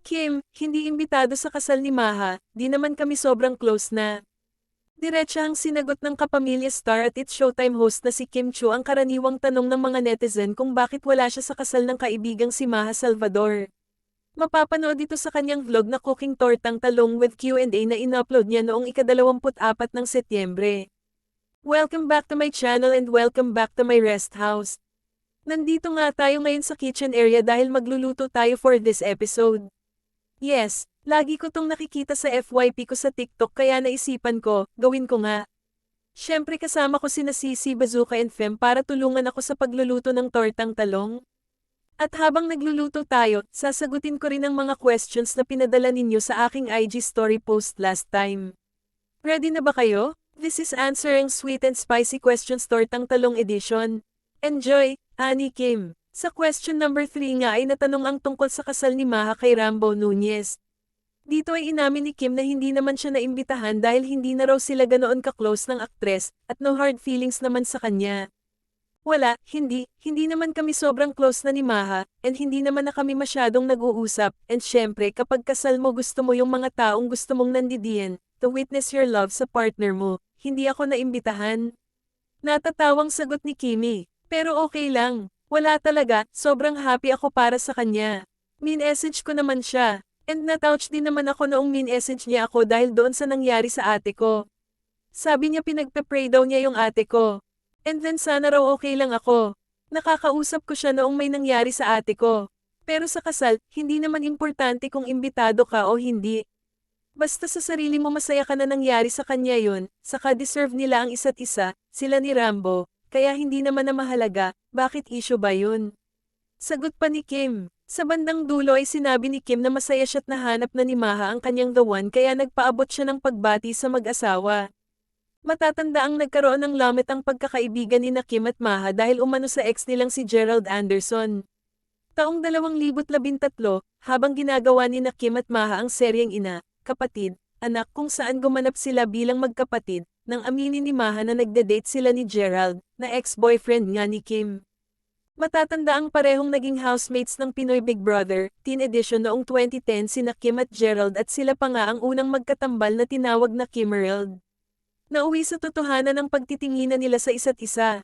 Kim, hindi imbitado sa kasal ni Maha, di naman kami sobrang close na. Diretsahang sinagot ng kapamilya star at It's Showtime host na si Kim Chu ang karaniwang tanong ng mga netizen kung bakit wala siya sa kasal ng kaibigang si Maha Salvador. Mapapanood ito sa kanyang vlog na Cooking Tortang Talong with Q&A na in-upload niya noong ika-24 ng Setyembre. Welcome back to my channel and welcome back to my rest house. Nandito nga tayo ngayon sa kitchen area dahil magluluto tayo for this episode. Yes, lagi ko tong nakikita sa FYP ko sa TikTok kaya naisipan ko, gawin ko nga. Syempre kasama ko sina Sisi Bazooka and Fem para tulungan ako sa pagluluto ng tortang talong. At habang nagluluto tayo, sasagutin ko rin ang mga questions na pinadala ninyo sa aking IG story post last time. Ready na ba kayo? This is Answering Sweet and Spicy Questions Tortang Talong Edition. Enjoy, Ani Kim. Sa question number 3 nga ay natanong ang tungkol sa kasal ni Maha kay Rambo Nunez. Dito ay inamin ni Kim na hindi naman siya naimbitahan dahil hindi na raw sila ganoon ka-close ng aktres at no hard feelings naman sa kanya. Wala, hindi naman kami sobrang close na ni Maha, and hindi naman na kami masyadong nag-uusap, and syempre kapag kasal mo gusto mo yung mga taong gusto mong nandidiyan, to witness your love sa partner mo, hindi ako naimbitahan. Natatawang sagot ni Kimi, pero okay lang. Wala talaga, sobrang happy ako para sa kanya. Min-message ko naman siya. And na-touch din naman ako noong min-message niya ako dahil doon sa nangyari sa ate ko. Sabi niya pinagpe-pray daw niya yung ate ko. And then sana raw okay lang ako. Nakakausap ko siya noong may nangyari sa ate ko. Pero sa kasal, hindi naman importante kung imbitado ka o hindi. Basta sa sarili mo masaya ka na nangyari sa kanya yun, saka deserve nila ang isa't isa, sila ni Rambo. Kaya hindi naman na mahalaga, bakit issue ba yun? Sagot pa ni Kim. Sa bandang dulo ay sinabi ni Kim na masaya siya't nahanap na ni Maha ang kanyang the one kaya nagpaabot siya ng pagbati sa mag-asawa. Matatanda ang nagkaroon ng lamit ang pagkakaibigan ni Kim at Maha dahil umano sa ex nilang si Gerald Anderson. Taong 2013, habang ginagawa ni Kim at Maha ang seryeng Ina, Kapatid, Anak kung saan gumanap sila bilang magkapatid, nang aminin ni Maha na nagde-date sila ni Gerald, na ex-boyfriend nga ni Kim. Matatanda ang parehong naging housemates ng Pinoy Big Brother, Teen Edition noong 2010 sina Kim at Gerald at sila pa nga ang unang magkatambal na tinawag na Kimerald. Nauwi sa totohanan ang pagtitinginan nila sa isa't isa.